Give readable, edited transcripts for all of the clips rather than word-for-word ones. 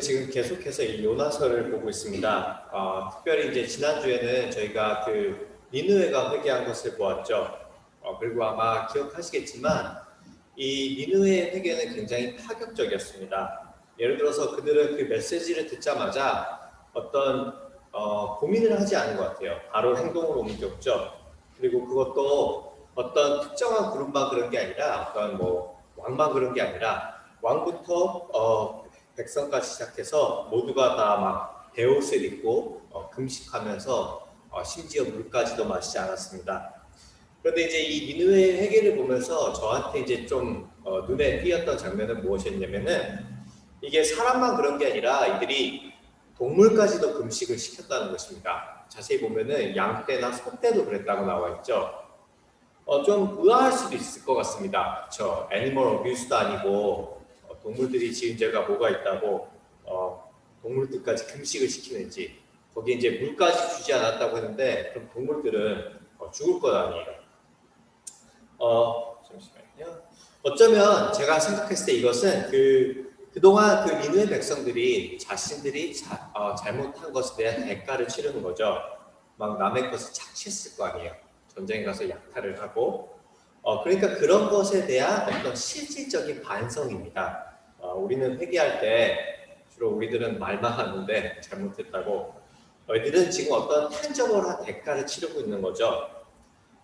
저희는 지금 계속해서 이 요나서를 보고 있습니다. 특별히 이제 지난주에는 저희가 그 니느웨가 회개한 것을 보았죠. 그리고 아마 기억하시겠지만 이 니느웨의 회개는 굉장히 파격적이었습니다. 예를 들어서 그들은 그 메시지를 듣자마자 어떤 고민을 하지 않은 것 같아요. 바로 행동으로 옮겼죠. 그리고 그것도 어떤 특정한 그룹만 그런 게 아니라 어떤 뭐 왕만 그런 게 아니라 왕부터 백성까지 시작해서 모두가 다 막 베옷을 입고 금식하면서 심지어 물까지도 마시지 않았습니다. 그런데 이제 이 니느웨의 회개를 보면서 저한테 이제 좀 눈에 띄었던 장면은 무엇이었냐면은 이게 사람만 그런 게 아니라 이들이 동물까지도 금식을 시켰다는 것입니다. 자세히 보면은 양떼나 소떼도 그랬다고 나와 있죠. 좀 의아할 수도 있을 것 같습니다. 그렇죠? 애니멀 어뷰스도 아니고 동물들이 지은 죄가 뭐가 있다고 동물들까지 금식을 시키는지, 거기에 이제 물까지 주지 않았다고 했는데 그럼 동물들은 죽을 것 아니에요. 잠시만요. 어쩌면 제가 생각했을 때 이것은 그동안 그 니느웨 백성들이 자신들이 잘못한 것에 대한 대가를 치르는 거죠. 막 남의 것을 착취했을 거 아니에요. 전쟁에 가서 약탈을 하고, 그러니까 그런 것에 대한 어떤 실질적인 반성입니다. 우리는 회개할 때 주로 우리들은 말만 하는데 잘못했다고, 이들은 지금 어떤 탄저벌한 대가를 치르고 있는 거죠.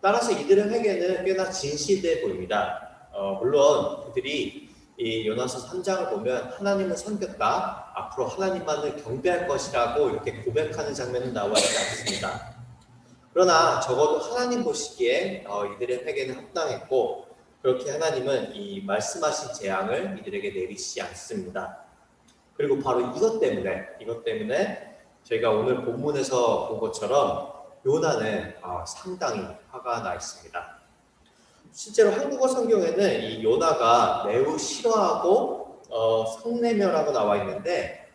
따라서 이들의 회개는 꽤나 진실돼 보입니다. 물론 그들이 이 요나서 3장을 보면 하나님을 섬겼다, 앞으로 하나님만을 경배할 것이라고 이렇게 고백하는 장면은 나와 있지 않습니다. 그러나 적어도 하나님 보시기에 이들의 회개는 합당했고, 그렇게 하나님은 이 말씀하신 재앙을 이들에게 내리시지 않습니다. 그리고 바로 이것 때문에 저희가 오늘 본문에서 본 것처럼 요나는 상당히 화가 나 있습니다. 실제로 한국어 성경에는 이 요나가 매우 싫어하고 성내멸하고 나와 있는데,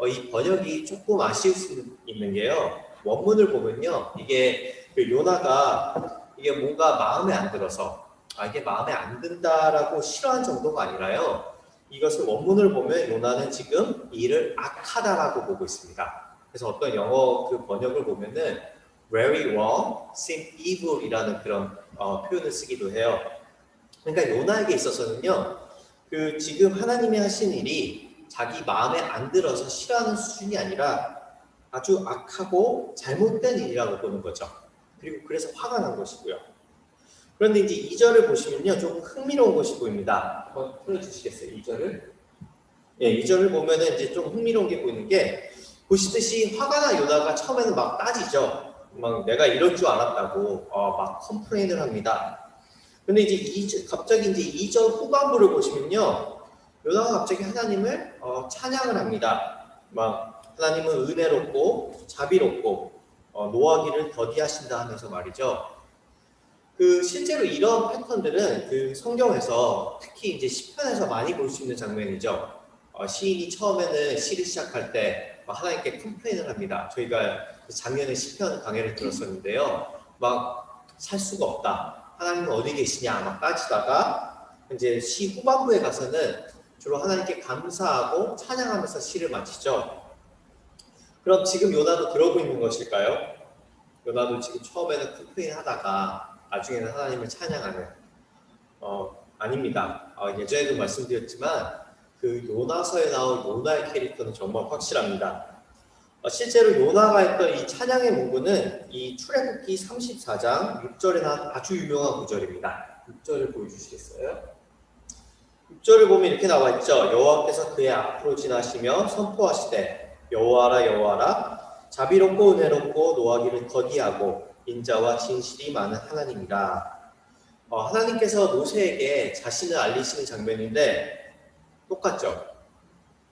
이 번역이 조금 아쉬울 수 있는 게요. 원문을 보면요, 이게 그 요나가 이게 뭔가 마음에 안 들어서 이게 마음에 안 든다라고 싫어한 정도가 아니라요. 이것을 원문을 보면 요나는 지금 이를 악하다라고 보고 있습니다. 그래서 어떤 영어 그 번역을 보면은 very wrong, seem evil이라는 그런 표현을 쓰기도 해요. 그러니까 요나에게 있어서는요, 그 지금 하나님이 하신 일이 자기 마음에 안 들어서 싫어하는 수준이 아니라 아주 악하고 잘못된 일이라고 보는 거죠. 그리고 그래서 화가 난 것이고요. 그런데 이제 2절을 보시면요, 조금 흥미로운 것이 보입니다. 한번 풀어주시겠어요, 2절을? 예, 2절을 보면은 이제 좀 흥미로운 게 보이는 게, 보시듯이 화가 난 요나가 처음에는 막 따지죠. 막 내가 이럴 줄 알았다고 막 컴플레인을 합니다. 근데 이제 갑자기 이제 2절 후반부를 보시면요, 요나가 갑자기 하나님을 찬양을 합니다. 막 하나님은 은혜롭고 자비롭고 노하기를 더디하신다 하면서 말이죠. 그 실제로 이런 패턴들은 그 성경에서 특히 이제 시편에서 많이 볼 수 있는 장면이죠. 시인이 처음에는 시를 시작할 때 하나님께 컴플레인을 합니다. 저희가 작년에 시편 강해를 들었었는데요. 막 살 수가 없다, 하나님은 어디 계시냐 막 따지다가 이제 시 후반부에 가서는 주로 하나님께 감사하고 찬양하면서 시를 마치죠. 그럼 지금 요나도 그러고 있는 것일까요? 요나도 지금 처음에는 컴플레인 하다가 나중에는 하나님을 찬양하는, 아닙니다. 예전에도 말씀드렸지만 그 요나서에 나온 요나의 캐릭터는 정말 확실합니다. 실제로 요나가 했던 이 찬양의 문구는 이 출애굽기 34장 6절에 나온 아주 유명한 구절입니다. 6절을 보여주시겠어요? 6절을 보면 이렇게 나와 있죠. 여호와께서 그의 앞으로 지나시며 선포하시되 여호와라 여호와라 자비롭고 은혜롭고 노하기를 더디하고 인자와 진실이 많은 하나님이라. 하나님께서 모세에게 자신을 알리시는 장면인데 똑같죠.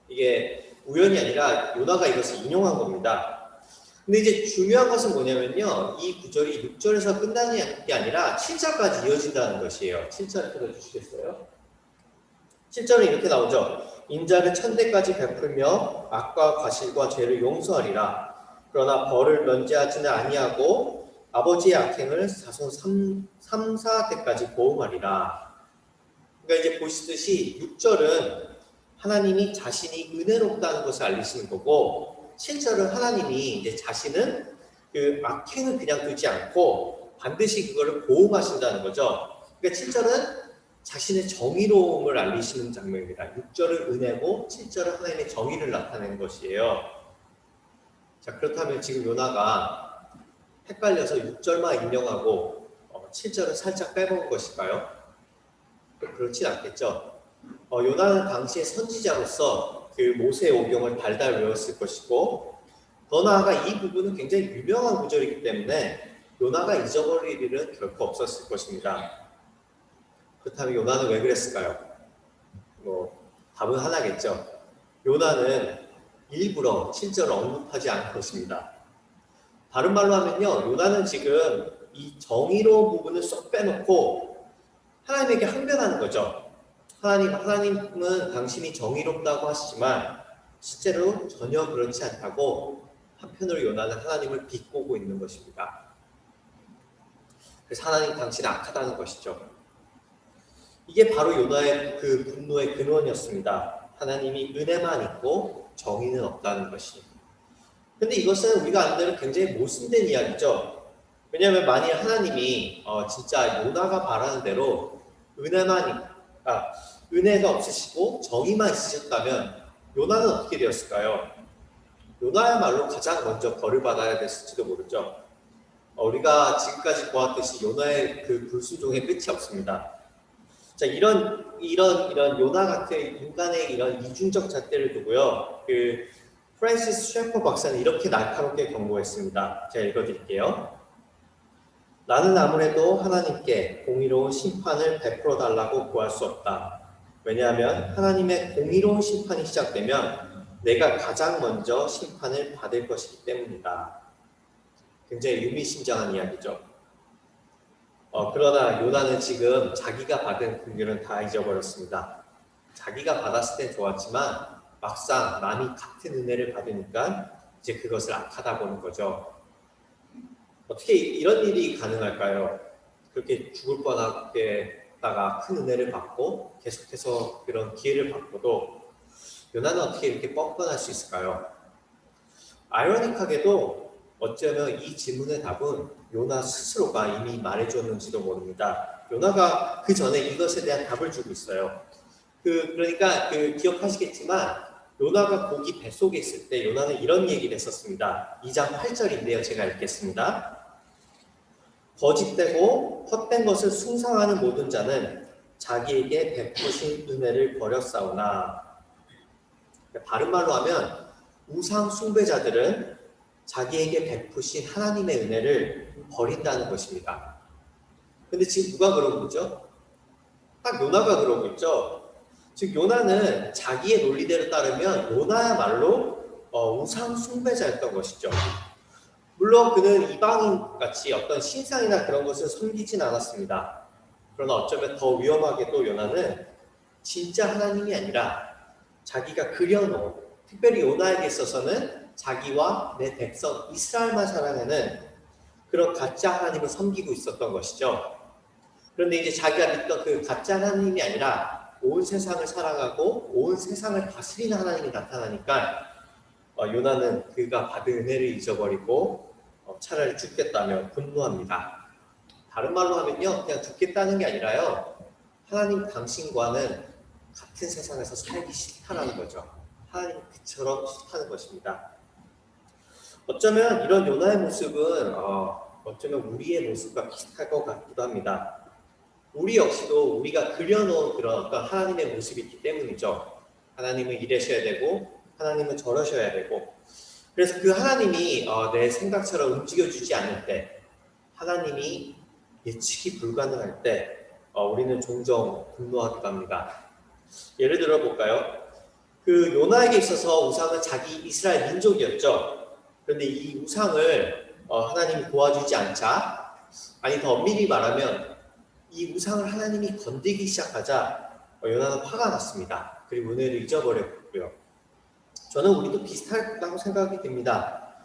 이게 우연이 아니라 요나가 이것을 인용한 겁니다. 근데 이제 중요한 것은 뭐냐면요, 이 구절이 6절에서 끝나는 게 아니라 7절까지 이어진다는 것이에요. 7절 들어주시겠어요? 7절은 이렇게 나오죠. 인자를 천대까지 베풀며 악과 과실과 죄를 용서하리라. 그러나 벌을 면제하지는 아니하고 아버지의 악행을 자손 3, 4대까지 보응하리라. 그러니까 이제 보시듯이 6절은 하나님이 자신이 은혜롭다는 것을 알리시는 거고, 실제로 하나님이 이제 자신은 그 악행을 그냥 두지 않고 반드시 그거를 보호하신다는 거죠. 그러니까 7절은 자신의 정의로움을 알리시는 장면입니다. 6절은 은혜고 7절은 하나님의 정의를 나타내는 것이에요. 자, 그렇다면 지금 요나가 헷갈려서 6절만 인용하고 7절은 살짝 빼먹은 것일까요? 그렇진 않겠죠. 요나는 당시의 선지자로서 그 모세의 오경을 달달 외웠을 것이고, 더 나아가 이 부분은 굉장히 유명한 구절이기 때문에 요나가 잊어버릴 일은 결코 없었을 것입니다. 그렇다면 요나는 왜 그랬을까요? 답은 하나겠죠. 요나는 일부러 7절을 언급하지 않을 것입니다. 다른 말로 하면요, 요나는 지금 이 정의로운 부분을 쏙 빼놓고 하나님에게 항변하는 거죠. 하나님은 당신이 정의롭다고 하시지만 실제로 전혀 그렇지 않다고 한편으로 요나는 하나님을 비꼬고 있는 것입니다. 그래서 하나님 당신은 악하다는 것이죠. 이게 바로 요나의 그 분노의 근원이었습니다. 하나님이 은혜만 있고 정의는 없다는 것이. 근데 이것은 우리가 아는 대로 굉장히 모순된 이야기죠. 왜냐하면 만일 하나님이 진짜 요나가 바라는 대로 은혜가 없으시고 정의만 있으셨다면 요나는 어떻게 되었을까요? 요나야말로 가장 먼저 벌을 받아야 됐을지도 모르죠. 우리가 지금까지 보았듯이 요나의 그 불순종의 끝이 없습니다. 자, 이런 요나 같은 인간의 이런 이중적 잣대를 두고요. 그 프란시스 셰퍼 박사는 이렇게 날카롭게 경고했습니다. 제가 읽어드릴게요. 나는 아무래도 하나님께 공의로운 심판을 베풀어 달라고 구할 수 없다. 왜냐하면 하나님의 공의로운 심판이 시작되면 내가 가장 먼저 심판을 받을 것이기 때문이다. 굉장히 의미심장한 이야기죠. 그러나 요나는 지금 자기가 받은 긍휼은 다 잊어버렸습니다. 자기가 받았을 땐 좋았지만 막상 남이 같은 은혜를 받으니까 이제 그것을 악하다 보는 거죠. 어떻게 이런 일이 가능할까요? 그렇게 죽을 뻔하게다가 큰 은혜를 받고 계속해서 그런 기회를 받고도 요나는 어떻게 이렇게 뻔뻔할 수 있을까요? 아이러니하게도 어쩌면 이 질문의 답은 요나 스스로가 이미 말해줬는지도 모릅니다. 요나가 그 전에 이것에 대한 답을 주고 있어요. 그러니까 기억하시겠지만 요나가 고기 뱃속에 있을 때 요나는 이런 얘기를 했었습니다. 2장 8절인데요. 제가 읽겠습니다. 거짓되고 헛된 것을 숭상하는 모든 자는 자기에게 베푸신 은혜를 버렸사오나. 다른 말로 하면 우상 숭배자들은 자기에게 베푸신 하나님의 은혜를 버린다는 것입니다. 근데 지금 누가 그러고 있죠? 딱 요나가 그러고 있죠. 즉 요나는 자기의 논리대로 따르면 요나야말로 우상 숭배자였던 것이죠. 물론 그는 이방인같이 어떤 신상이나 그런 것을 섬기진 않았습니다. 그러나 어쩌면 더 위험하게도 요나는 진짜 하나님이 아니라 자기가 그려놓은, 특별히 요나에게 있어서는 자기와 내 백성 이스라엘만 사랑하는 그런 가짜 하나님을 섬기고 있었던 것이죠. 그런데 이제 자기가 믿던 그 가짜 하나님이 아니라 온 세상을 사랑하고 온 세상을 다스리는 하나님이 나타나니까 요나는 그가 받은 은혜를 잊어버리고 차라리 죽겠다며 분노합니다. 다른 말로 하면요, 그냥 죽겠다는 게 아니라요, 하나님 당신과는 같은 세상에서 살기 싫다라는 거죠. 하나님 그처럼 싫다는 것입니다. 어쩌면 이런 요나의 모습은 어쩌면 우리의 모습과 비슷할 것 같기도 합니다. 우리 역시도 우리가 그려놓은 그런 어떤 하나님의 모습이 있기 때문이죠. 하나님은 이러셔야 되고 하나님은 저러셔야 되고, 그래서 그 하나님이 내 생각처럼 움직여주지 않을 때, 하나님이 예측이 불가능할 때 우리는 종종 분노하기도 합니다. 예를 들어 볼까요? 그 요나에게 있어서 우상은 자기 이스라엘 민족이었죠. 그런데 이 우상을 하나님이 도와주지 않자, 아니 더 엄밀히 말하면 이 우상을 하나님이 건드리기 시작하자 요나는 화가 났습니다. 그리고 은혜를 잊어버렸고요. 저는 우리도 비슷하다고 생각이 됩니다.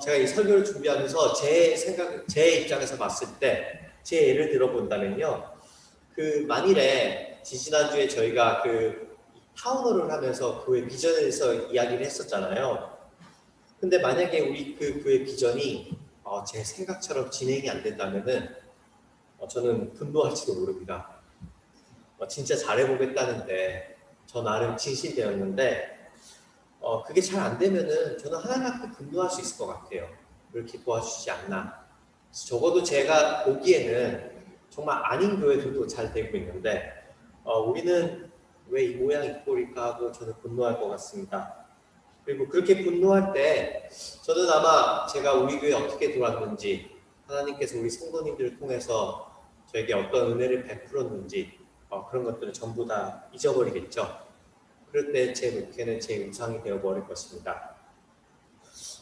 제가 이 설교를 준비하면서 제 입장에서 봤을 때 제 예를 들어본다면요. 만일에 지지난주에 저희가 타운홀을 하면서 그의 비전에 대해서 이야기를 했었잖아요. 근데 만약에 우리 그의 비전이 제 생각처럼 진행이 안 된다면은 저는 분노할지도 모릅니다. 진짜 잘해보겠다는데 저 나름 진실되었는데 그게 잘 안 되면은 저는 하나님 앞에 분노할 수 있을 것 같아요. 왜 이렇게 도와주시지 않나. 적어도 제가 보기에는 정말 아닌 교회들도 잘 되고 있는데 우리는 왜 이 모양 이 꼴일까 하고 저는 분노할 것 같습니다. 그리고 그렇게 분노할 때 저는 아마 제가 우리 교회 어떻게 돌았는지 하나님께서 우리 성도님들을 통해서 저에게 어떤 은혜를 베풀었는지 그런 것들을 전부 다 잊어버리겠죠. 그럴 때 제 목회는 제 우상이 되어버릴 것입니다.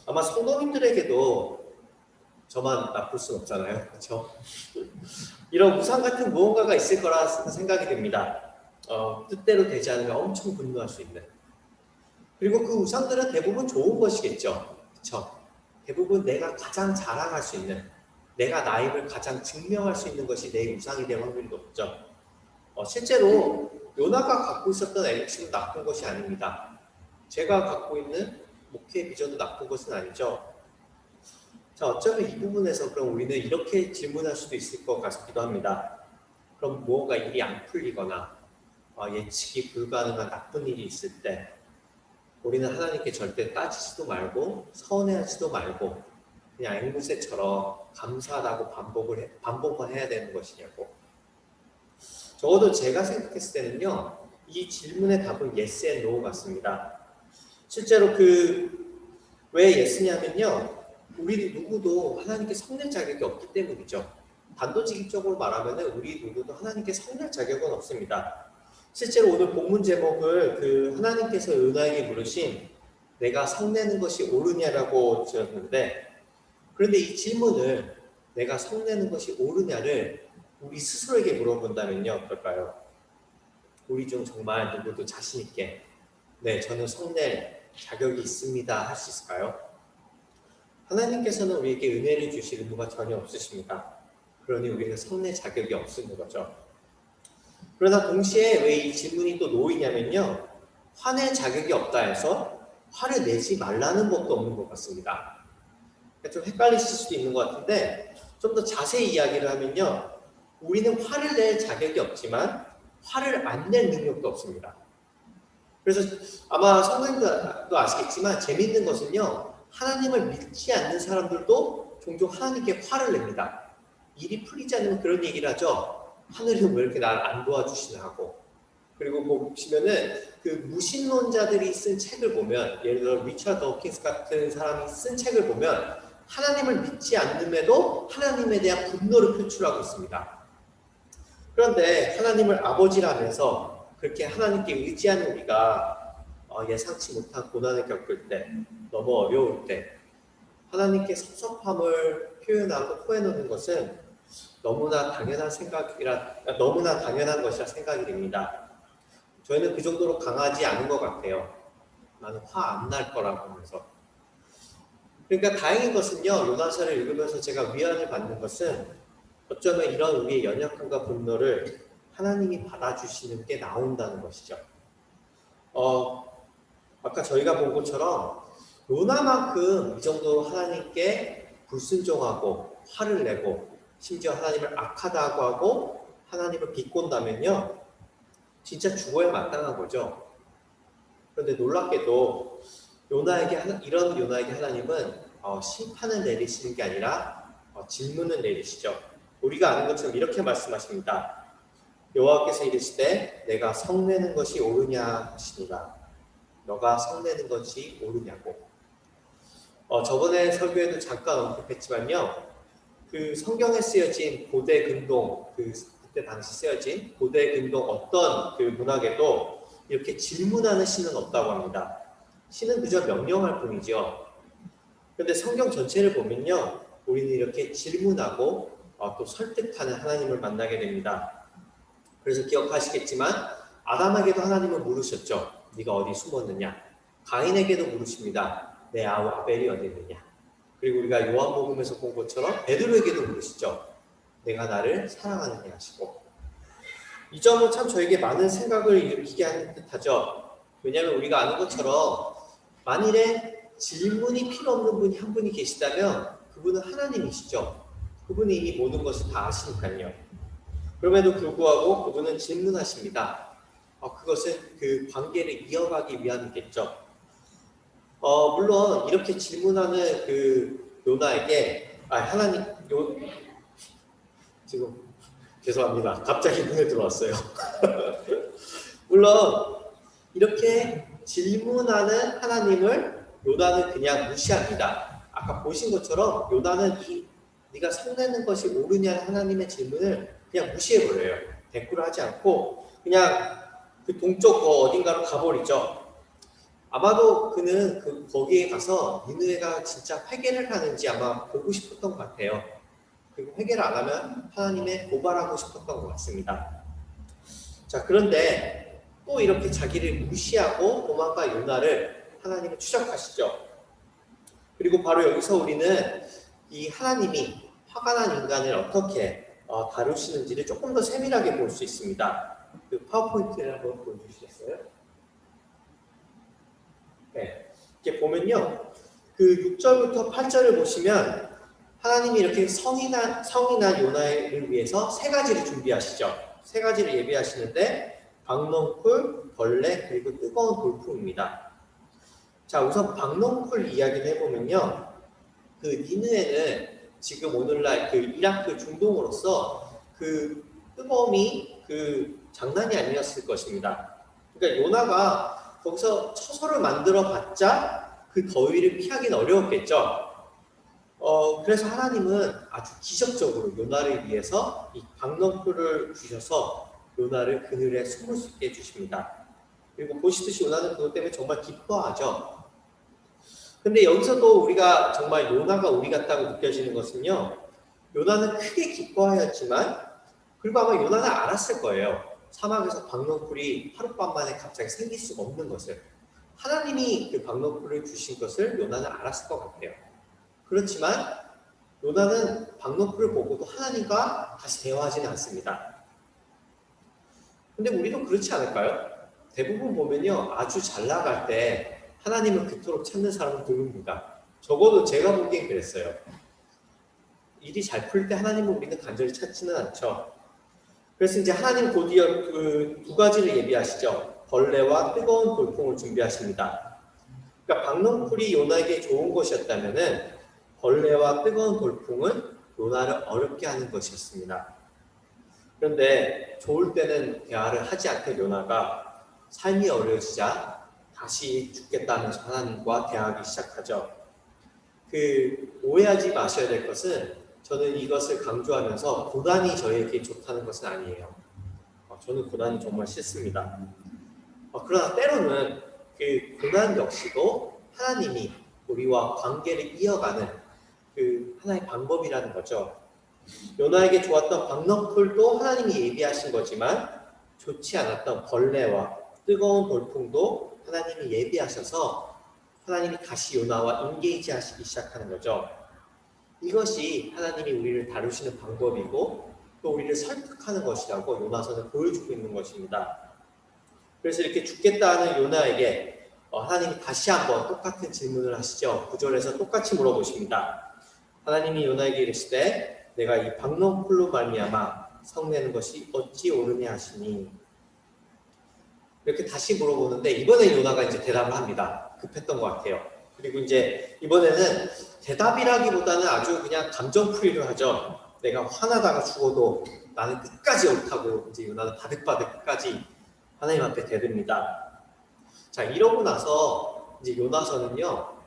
아마 성도님들에게도 저만 나쁠 수는 없잖아요. 그렇죠? 이런 우상 같은 무언가가 있을 거라 생각이 됩니다. 뜻대로 되지 않으면 엄청 분노할 수 있는. 그리고 그 우상들은 대부분 좋은 것이겠죠. 그렇죠? 대부분 내가 가장 자랑할 수 있는, 내가 나임을 가장 증명할 수 있는 것이 내 우상이 될 확률이 높죠. 실제로 요나가 갖고 있었던 MC는 나쁜 것이 아닙니다. 제가 갖고 있는 목회 비전도 나쁜 것은 아니죠. 자, 어쩌면 이 부분에서 그럼 우리는 이렇게 질문할 수도 있을 것 같기도 합니다. 그럼 무언가 일이 안 풀리거나 예측이 불가능한 나쁜 일이 있을 때 우리는 하나님께 절대 따지지도 말고 서운해하지도 말고 그냥 앵무새처럼 감사하다고 반복만 해야 되는 것이냐고. 적어도 제가 생각했을 때는요, 이 질문의 답은 yes and no 같습니다. 실제로 왜 yes냐면요, 우리 누구도 하나님께 성낼 자격이 없기 때문이죠. 단도직입적으로 말하면 우리 누구도 하나님께 성낼 자격은 없습니다. 실제로 오늘 본문 제목을 하나님께서 요나에게 물으신 내가 성내는 것이 옳으냐라고 지었는데, 그런데 이 질문을 내가 성내는 것이 옳으냐를 우리 스스로에게 물어본다면요, 어떨까요? 우리 중 정말 누구도 자신 있게 네, 저는 성낼 자격이 있습니다 할 수 있을까요? 하나님께서는 우리에게 은혜를 주실 의무가 전혀 없으십니다. 그러니 우리가 성낼 자격이 없는 거죠. 그러나 동시에 왜 이 질문이 또 노이냐면요, 화낼 자격이 없다 해서 화를 내지 말라는 법도 없는 것 같습니다. 좀 헷갈리실 수도 있는 것 같은데 좀 더 자세히 이야기를 하면요, 우리는 화를 낼 자격이 없지만 화를 안 낼 능력도 없습니다. 그래서 아마 성도님도 아시겠지만 재미있는 것은요, 하나님을 믿지 않는 사람들도 종종 하나님께 화를 냅니다. 일이 풀리지 않으면 그런 얘기를 하죠. 하늘은 왜 이렇게 나를 안 도와주시나 하고. 그리고 보시면은 무신론자들이 쓴 책을 보면, 예를 들어 리처드 더킨스 같은 사람이 쓴 책을 보면 하나님을 믿지 않음에도 하나님에 대한 분노를 표출하고 있습니다. 그런데 하나님을 아버지라면서 그렇게 하나님께 의지하는 우리가 예상치 못한 고난을 겪을 때, 너무 어려울 때 하나님께 섭섭함을 표현하고 토해놓는 것은 너무나 당연한 것이라 생각이 됩니다. 저희는 그 정도로 강하지 않은 것 같아요. 나는 화 안 날 거라고 하면서. 그러니까 다행인 것은요, 요나서를 읽으면서 제가 위안을 받는 것은 어쩌면 이런 우리의 연약함과 분노를 하나님이 받아주시는 게 나온다는 것이죠. 아까 저희가 본 것처럼 요나만큼 이 정도로 하나님께 불순종하고 화를 내고 심지어 하나님을 악하다고 하고 하나님을 비꼰다면요, 진짜 죽어야 마땅한 거죠. 그런데 놀랍게도 이런 요나에게 하나님은 심판을 내리시는 게 아니라 질문을 내리시죠. 우리가 아는 것처럼 이렇게 말씀하십니다. 여호와께서 이르시되 내가 성내는 것이 옳으냐 하시니라. 너가 성내는 것이 옳으냐고. 저번에 설교에도 잠깐 언급했지만요, 성경에 쓰여진 고대 근동, 그때 당시 쓰여진 고대 근동 어떤 문학에도 이렇게 질문하는 시는 없다고 합니다. 시는 그저 명령할 뿐이죠. 그런데 성경 전체를 보면요, 우리는 이렇게 질문하고 또 설득하는 하나님을 만나게 됩니다. 그래서 기억하시겠지만 아담에게도 하나님은 물으셨죠. 네가 어디 숨었느냐. 가인에게도 물으십니다. 내 아우 아벨이 어디 있느냐. 그리고 우리가 요한복음에서 본 것처럼 베드로에게도 물으시죠. 내가 나를 사랑하느냐 하시고. 이 점은 참 저에게 많은 생각을 일으키게 하는 듯하죠. 왜냐하면 우리가 아는 것처럼 만일에 질문이 필요 없는 분이 한 분이 계시다면 그분은 하나님이시죠. 그분이 이미 모든 것을 다 아시니까요. 그럼에도 불구하고 그분은 질문하십니다. 그것은 그 관계를 이어가기 위함이겠죠. 물론 이렇게 질문하는 그 요나에게 하나님 지금 죄송합니다. 갑자기 눈에 들어왔어요. 물론 이렇게 질문하는 하나님을 요나는 그냥 무시합니다. 아까 보신 것처럼 요나는 네가 성내는 것이 옳으냐는 하나님의 질문을 그냥 무시해버려요. 대꾸를 하지 않고 그냥 그 동쪽 어딘가로 가버리죠. 아마도 그는 거기에 가서 니느웨가 진짜 회개를 하는지 아마 보고 싶었던 것 같아요. 그리고 회개를 안 하면 하나님의 고발하고 싶었던 것 같습니다. 자, 그런데 또 이렇게 자기를 무시하고 도망가 요나를 하나님은 추적하시죠. 그리고 바로 여기서 우리는 이 하나님이 화가 난 인간을 어떻게 다루시는지를 조금 더 세밀하게 볼 수 있습니다. 그 파워포인트를 한번 보여주시겠어요? 네, 이렇게 보면요, 그 6절부터 8절을 보시면 하나님이 이렇게 성인한 요나를 위해서 세 가지를 준비하시죠. 세 가지를 예비하시는데 박넝쿨, 벌레, 그리고 뜨거운 돌풍입니다. 자, 우선 박넝쿨 이야기를 해보면요, 그 니느웨는 지금 오늘날 그 이라크 중동으로서 그 뜨거움이 그 장난이 아니었을 것입니다. 그러니까 요나가 거기서 처소를 만들어 봤자 그 더위를 피하기는 어려웠겠죠. 그래서 하나님은 아주 기적적으로 요나를 위해서 이 박넝쿨을 주셔서 요나를 그늘에 숨을 수 있게 해주십니다. 그리고 보시듯이 요나는 그것 때문에 정말 기뻐하죠. 근데 여기서도 우리가 정말 요나가 우리 같다고 느껴지는 것은요, 요나는 크게 기뻐하였지만 그리고 아마 요나는 알았을 거예요. 사막에서 박넝쿨이 하룻밤 만에 갑자기 생길 수가 없는 것을. 하나님이 그 박넝쿨을 주신 것을 요나는 알았을 것 같아요. 그렇지만 요나는 박넝쿨을 보고도 하나님과 다시 대화하지는 않습니다. 근데 우리도 그렇지 않을까요? 대부분 보면요, 아주 잘 나갈 때 하나님을 그토록 찾는 사람은 드뭅니다. 적어도 제가 보기엔 그랬어요. 일이 잘 풀 때 하나님을 우리는 간절히 찾지는 않죠. 그래서 이제 하나님 곧이어 그 두 가지를 예비하시죠. 벌레와 뜨거운 돌풍을 준비하십니다. 그러니까 박넝쿨이 요나에게 좋은 것이었다면은 벌레와 뜨거운 돌풍은 요나를 어렵게 하는 것이었습니다. 그런데 좋을 때는 대화를 하지 않던 요나가 삶이 어려워지자 다시 죽겠다면서 하나님과 대화하기 시작하죠. 오해하지 마셔야 될 것은 저는 이것을 강조하면서 고난이 저에게 좋다는 것은 아니에요. 저는 고난이 정말 싫습니다. 그러나 때로는 그 고난 역시도 하나님이 우리와 관계를 이어가는 그 하나의 방법이라는 거죠. 요나에게 좋았던 박넝쿨도 하나님이 예비하신 거지만 좋지 않았던 벌레와 뜨거운 돌풍도 하나님이 예비하셔서 하나님이 다시 요나와 인게이지 하시기 시작하는 거죠. 이것이 하나님이 우리를 다루시는 방법이고 또 우리를 설득하는 것이라고 요나서는 보여주고 있는 것입니다. 그래서 이렇게 죽겠다는 요나에게 하나님이 다시 한번 똑같은 질문을 하시죠. 9절에서 똑같이 물어보십니다. 하나님이 요나에게 이르시되 내가 이 박넝쿨로 말미암아 성내는 것이 어찌 옳으냐 하시니, 이렇게 다시 물어보는데 이번에 요나가 이제 대답을 합니다. 급했던 것 같아요. 그리고 이제 이번에는 대답이라기보다는 아주 그냥 감정풀이를 하죠. 내가 화나다가 죽어도 나는 끝까지 옳다고 이제 요나는 바득바득 끝까지 하나님 앞에 대듭니다. 자, 이러고 나서 이제 요나서는요,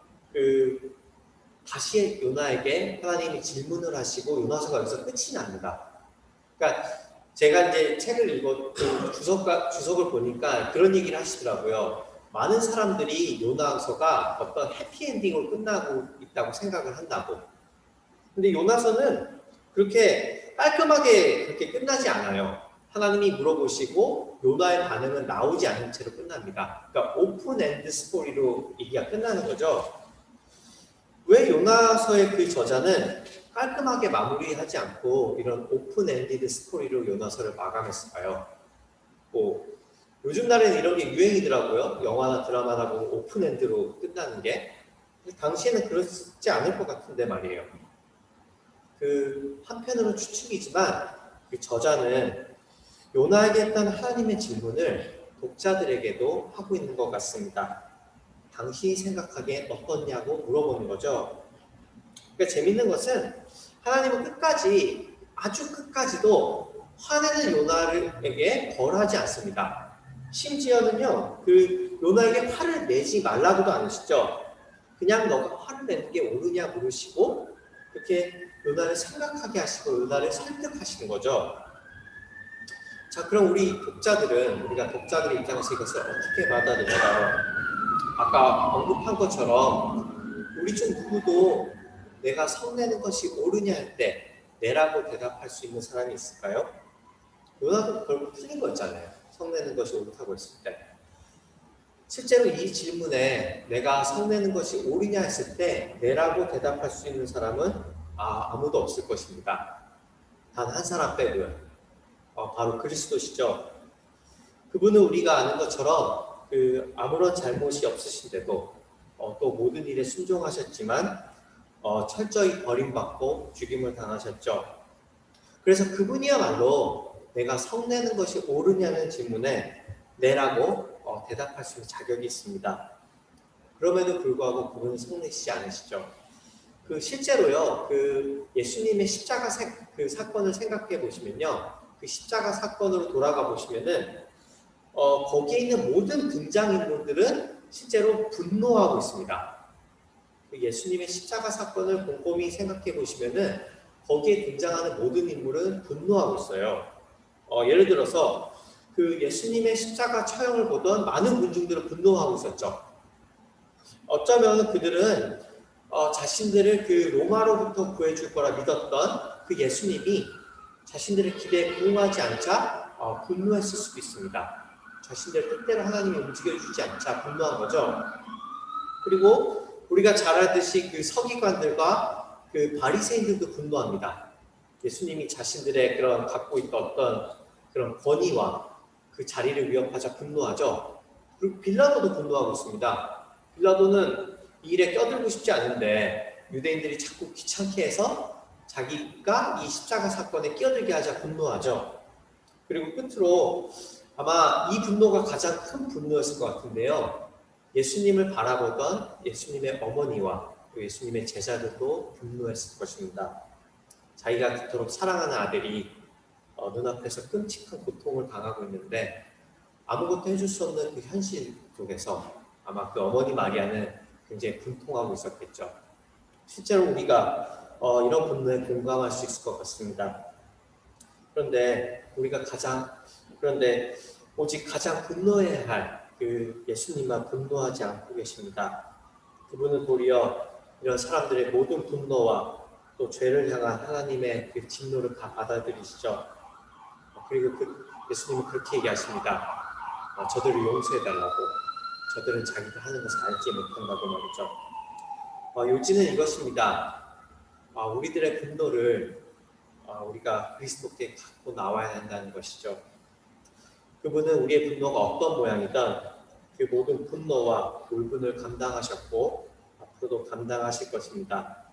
다시 요나에게 하나님이 질문을 하시고 요나서가 여기서 끝이 납니다. 그러니까 제가 이제 책을 주석을 보니까 그런 얘기를 하시더라고요. 많은 사람들이 요나서가 어떤 해피엔딩으로 끝나고 있다고 생각을 한다고. 근데 요나서는 그렇게 깔끔하게 그렇게 끝나지 않아요. 하나님이 물어보시고 요나의 반응은 나오지 않은 채로 끝납니다. 그러니까 오픈엔드 스토리로 얘기가 끝나는 거죠. 왜 요나서의 그 저자는 깔끔하게 마무리하지 않고 이런 오픈엔디드 스토리로 요나서를 마감했을까요? 요즘 날에는 이런 게 유행이더라고요. 영화나 드라마나 보면 오픈엔드로 끝나는 게. 당시에는 그렇지 않을 것 같은데 말이에요. 그 한편으로는 추측이지만 그 저자는 요나에게 했던 하나님의 질문을 독자들에게도 하고 있는 것 같습니다. 당신이 생각하기에 어떻냐고 물어보는 거죠. 그러니까 재밌는 것은 하나님은 끝까지 아주 끝까지도 화내는 요나에게 벌하지 않습니다. 심지어는요, 그 요나에게 화를 내지 말라고도 않으시죠. 그냥 너가 화를 내는 게 옳으냐 물으시고 그렇게 요나를 생각하게 하시고 요나를 설득하시는 거죠. 자, 그럼 우리가 독자들의 입장에서 이것을 어떻게 받아들여요? 아까 언급한 것처럼 우리 중 누구도 내가 성내는 것이 옳으냐 할 때 내라고 대답할 수 있는 사람이 있을까요? 요나도 결국 틀린 거였잖아요. 성내는 것이 옳다고 했을 때. 실제로 이 질문에 내가 성내는 것이 옳으냐 했을 때 내라고 대답할 수 있는 사람은 아무도 없을 것입니다. 단 한 사람 빼고요. 바로 그리스도시죠. 그분은 우리가 아는 것처럼 아무런 잘못이 없으신데도 또 모든 일에 순종하셨지만 철저히 버림받고 죽임을 당하셨죠. 그래서 그분이야말로 내가 성내는 것이 옳으냐는 질문에 내라고 대답할 수 있는 자격이 있습니다. 그럼에도 불구하고 그분은 성내시지 않으시죠. 실제로요, 예수님의 십자가 사건을 생각해 보시면요, 그 십자가 사건으로 돌아가 보시면은 거기에 있는 모든 등장인물들은 실제로 분노하고 있습니다. 예수님의 십자가 사건을 곰곰이 생각해 보시면은 거기에 등장하는 모든 인물은 분노하고 있어요. 예를 들어서 예수님의 십자가 처형을 보던 많은 군중들은 분노하고 있었죠. 어쩌면 그들은 자신들을 로마로부터 구해줄 거라 믿었던 예수님이 자신들의 기대에 부응하지 않자 분노했을 수도 있습니다. 자신들의 뜻대로 하나님이 움직여주지 않자 분노한 거죠. 그리고 우리가 잘 알듯이 서기관들과 바리새인들도 분노합니다. 예수님이 자신들의 갖고 있던 어떤 그런 권위와 그 자리를 위협하자 분노하죠. 그리고 빌라도도 분노하고 있습니다. 빌라도는 이 일에 껴들고 싶지 않은데 유대인들이 자꾸 귀찮게 해서 자기가 이 십자가 사건에 끼어들게 하자 분노하죠. 그리고 끝으로 아마 이 분노가 가장 큰 분노였을 것 같은데요. 예수님을 바라보던 예수님의 어머니와 예수님의 제자들도 분노했을 것입니다. 자기가 그토록 사랑하는 아들이 눈앞에서 끔찍한 고통을 당하고 있는데 아무것도 해줄 수 없는 현실 속에서 아마 어머니 마리아는 굉장히 분통하고 있었겠죠. 실제로 우리가 이런 분노에 공감할 수 있을 것 같습니다. 그런데 오직 가장 분노해야 할 예수님만 분노하지 않고 계십니다. 그분은 도리어 이런 사람들의 모든 분노와 또 죄를 향한 하나님의 진노를 다 받아들이시죠. 그리고 예수님은 그렇게 얘기하십니다. 저들을 용서해달라고. 저들은 자기가 하는 것을 알지 못한다고 말이죠. 요지는 이것입니다. 우리들의 분노를 우리가 그리스도께 갖고 나와야 한다는 것이죠. 그분은 우리의 분노가 어떤 모양이든 그 모든 분노와 울분을 감당하셨고 앞으로도 감당하실 것입니다.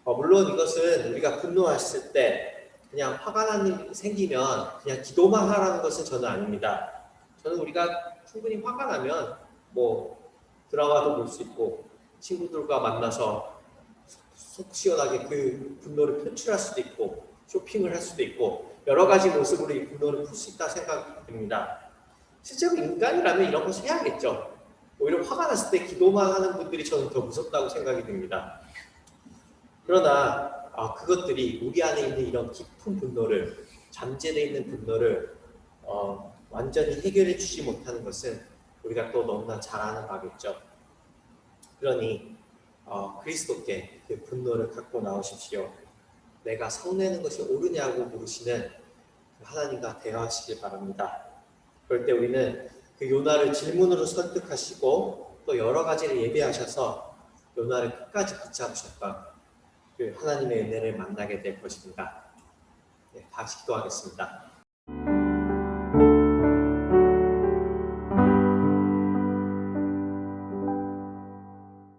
물론 이것은 우리가 분노했을 때 그냥 화가 생기면 그냥 기도만 하라는 것은 저는 아닙니다. 저는 우리가 충분히 화가 나면 드라마도 볼 수 있고 친구들과 만나서 속 시원하게 분노를 표출할 수도 있고 쇼핑을 할 수도 있고 여러 가지 모습으로 이 분노를 풀 수 있다 생각됩니다. 실제로 인간이라면 이런 것을 해야겠죠. 오히려 화가 났을 때 기도만 하는 분들이 저는 더 무섭다고 생각이 듭니다. 그러나 그것들이 우리 안에 있는 이런 깊은 분노를, 잠재되어 있는 분노를 완전히 해결해 주지 못하는 것은 우리가 또 너무나 잘 아는 바겠죠. 그러니 그리스도께 그 분노를 갖고 나오십시오. 내가 성내는 것이 옳으냐고 물으시는 하나님과 대화하시길 바랍니다. 그럴 때 우리는 요나를 질문으로 설득하시고 또 여러 가지를 예배하셔서 요나를 끝까지 붙잡으셨던 하나님의 은혜를 만나게 될 것입니다. 네, 다시 기도하겠습니다.